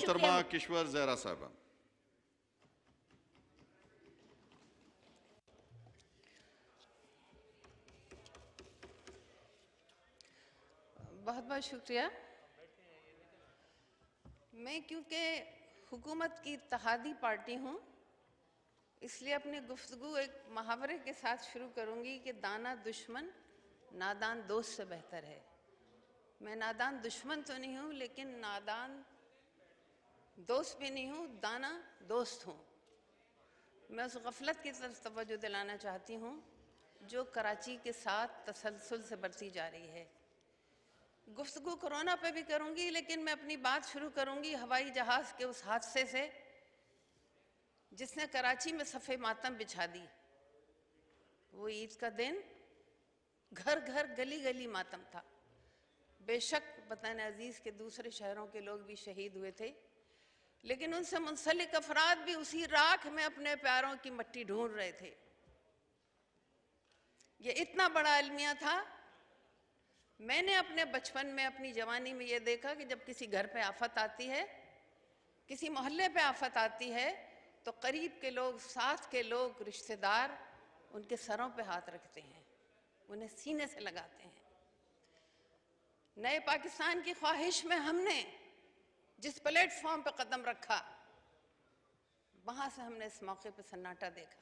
मोहतरमा किश्वर ज़हरा साहबा। बहुत बहुत शुक्रिया। मैं क्योंकि हुकूमत की इत्तेहादी पार्टी हूँ, इसलिए अपनी गुफ्तगू एक मुहावरे के साथ शुरू करूँगी कि दाना दुश्मन नादान दोस्त से बेहतर है। मैं नादान दुश्मन तो नहीं हूँ, लेकिन नादान दोस्त भी नहीं हूँ, दाना दोस्त हूँ। मैं उस गफलत की तरफ तवज्जो दिलाना चाहती हूँ जो कराची के साथ तसलसल से बढ़ती जा रही है। गुफ्तगू कोरोना पे भी करूँगी, लेकिन मैं अपनी बात शुरू करूँगी हवाई जहाज़ के उस हादसे से जिसने कराची में सफ़े मातम बिछा दी। वो ईद का दिन घर घर गली गली मातम था। बेशक वतन अजीज़ के दूसरे शहरों के लोग भी शहीद हुए थे, लेकिन उनसे मुंसलिक अफराद भी उसी राख में अपने प्यारों की मट्टी ढूंढ रहे थे। ये इतना बड़ा अलमिया था। मैंने अपने बचपन में, अपनी जवानी में ये देखा कि जब किसी घर पे आफत आती है, किसी मोहल्ले पे आफत आती है, तो करीब के लोग, साथ के लोग, रिश्तेदार उनके सरों पे हाथ रखते हैं, उन्हें सीने से लगाते हैं। नए पाकिस्तान की ख्वाहिश में हमने जिस प्लेटफॉर्म पे कदम रखा, वहाँ से हमने इस मौके पे सन्नाटा देखा।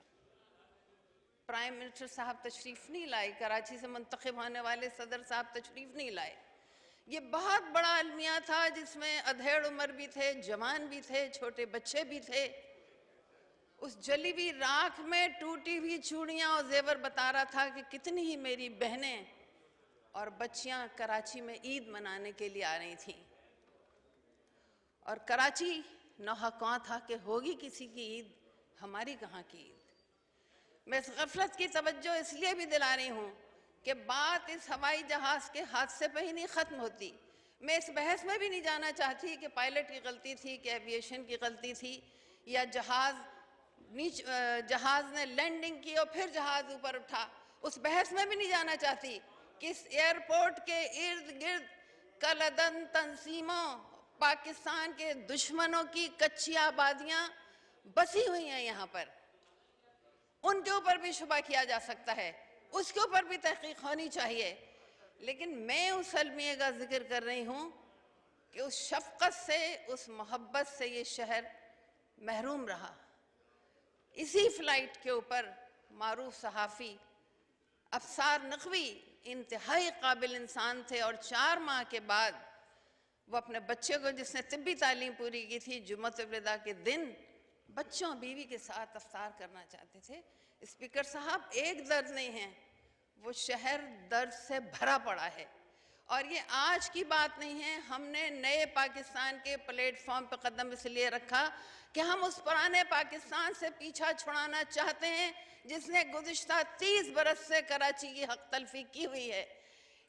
प्राइम मिनिस्टर साहब तशरीफ नहीं लाए, कराची से मुंतखब होने वाले सदर साहब तशरीफ नहीं लाए। ये बहुत बड़ा अलमिया था जिसमें अधेड़ उम्र भी थे, जवान भी थे, छोटे बच्चे भी थे। उस जली हुई राख में टूटी हुई चूड़ियाँ और जेवर बता रहा था कि कितनी ही मेरी बहनें और बच्चियाँ कराची में ईद मनाने के लिए आ रही थीं। और कराची नौहा कौन था कि होगी किसी की ईद, हमारी कहाँ की ईद। मैं इस गफलत की तवज्जो इसलिए भी दिला रही हूँ कि बात इस हवाई जहाज़ के हादसे पर ही नहीं ख़त्म होती। मैं इस बहस में भी नहीं जाना चाहती कि पायलट की गलती थी, कि एविएशन की गलती थी, या जहाज़ ने लैंडिंग की और फिर जहाज़ ऊपर उठा। उस बहस में भी नहीं जाना चाहती कि इस एयरपोर्ट के इर्द गिर्द कलदन तंजीमों, पाकिस्तान के दुश्मनों की कच्ची आबादियाँ बसी हुई हैं। यहाँ पर उनके ऊपर भी शुबा किया जा सकता है, उसके ऊपर भी तहकीक होनी चाहिए। लेकिन मैं उस अलमिया का जिक्र कर रही हूँ कि उस शफकत से, उस मोहब्बत से ये शहर महरूम रहा। इसी फ्लाइट के ऊपर मारूफ सहाफ़ी अफसार नकवी इंतहाई काबिल इंसान थे, और 4 माह के बाद वो अपने बच्चे को, जिसने तिब्बी तालीम पूरी की थी, जुम्मत विदा के दिन बच्चों बीवी के साथ अफ्तार करना चाहते थे। स्पीकर साहब, एक दर्द नहीं है, वो शहर दर्द से भरा पड़ा है। और ये आज की बात नहीं है। हमने नए पाकिस्तान के प्लेटफॉर्म पर कदम इसलिए रखा कि हम उस पुराने पाकिस्तान से पीछा छुड़ाना चाहते हैं जिसने गुज़िश्ता 30 बरस से कराची की हक तलफी की हुई है।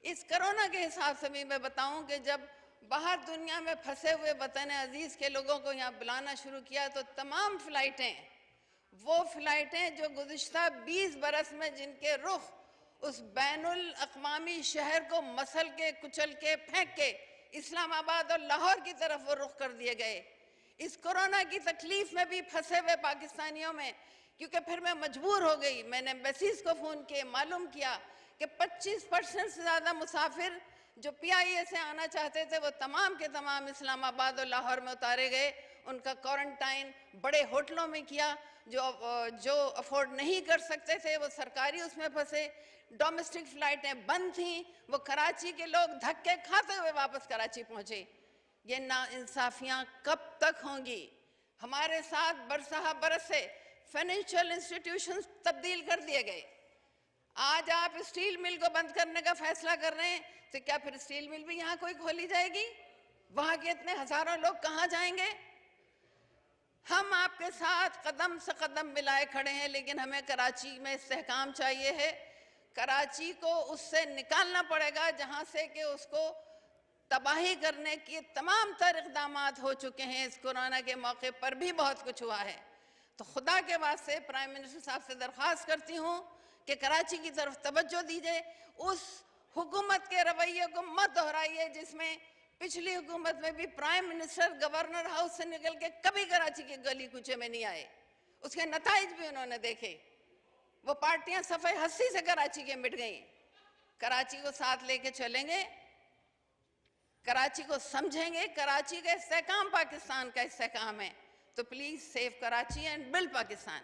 इस कोरोना के हिसाब से भी मैं बताऊं कि जब बाहर दुनिया में फंसे हुए वतन अजीज़ के लोगों को यहाँ बुलाना शुरू किया, तो तमाम फ़्लाइटें, वो फ़्लाइटें जो गुज़िश्ता 20 बरस में जिनके रुख उस बैनुल अक़वामी शहर को मसल के, कुचल के, फेंक के इस्लामाबाद और लाहौर की तरफ वो रुख कर दिए गए। इस कोरोना की तकलीफ़ में भी फंसे हुए पाकिस्तानियों में, क्योंकि फिर मैं मजबूर हो गई, मैंने एम्बेसीज़ को फ़ोन किए, मालूम किया कि 25% से ज़्यादा मुसाफिर जो PIA से आना चाहते थे वो तमाम के तमाम इस्लामाबाद और लाहौर में उतारे गए। उनका क्वारंटाइन बड़े होटलों में किया। जो अफोर्ड नहीं कर सकते थे वो सरकारी उसमें फंसे। डोमेस्टिक फ़्लाइटें बंद थीं, वो कराची के लोग धक्के खाते हुए वापस कराची पहुँचे। ये नाइंसाफ़ियाँ कब तक होंगी? हमारे साथ बरसहा बरस से फाइनेंशियल इंस्टीट्यूशंस तब्दील कर दिए गए। आज आप स्टील मिल को बंद करने का फैसला कर रहे हैं, तो क्या फिर स्टील मिल भी यहाँ कोई खोली जाएगी? वहाँ के इतने हजारों लोग कहाँ जाएंगे? हम आपके साथ कदम से कदम मिलाए खड़े हैं, लेकिन हमें कराची में इस्तेहकाम चाहिए है। कराची को उससे निकालना पड़ेगा जहाँ से कि उसको तबाही करने के तमाम तर इक़दामात हो चुके हैं। इस कोरोना के मौके पर भी बहुत कुछ हुआ है। तो खुदा के वास्ते प्राइम मिनिस्टर साहब से दरख्वास्त करती हूँ कि कराची की तरफ तवज्जो दीजिए। उस हुकूमत के रवैये को मत दोहराइए जिसमें पिछली हुकूमत में भी प्राइम मिनिस्टर गवर्नर हाउस से निकल के कभी कराची के गली कूचे में नहीं आए, उसके नताइज भी उन्होंने देखे। वो पार्टियां सफाई हस्ती से कराची के मिट गई। कराची को साथ लेके चलेंगे, कराची को समझेंगे, कराची का इस्तेहकाम पाकिस्तान का इस्तेहकाम है, तो please save Karachi and build Pakistan.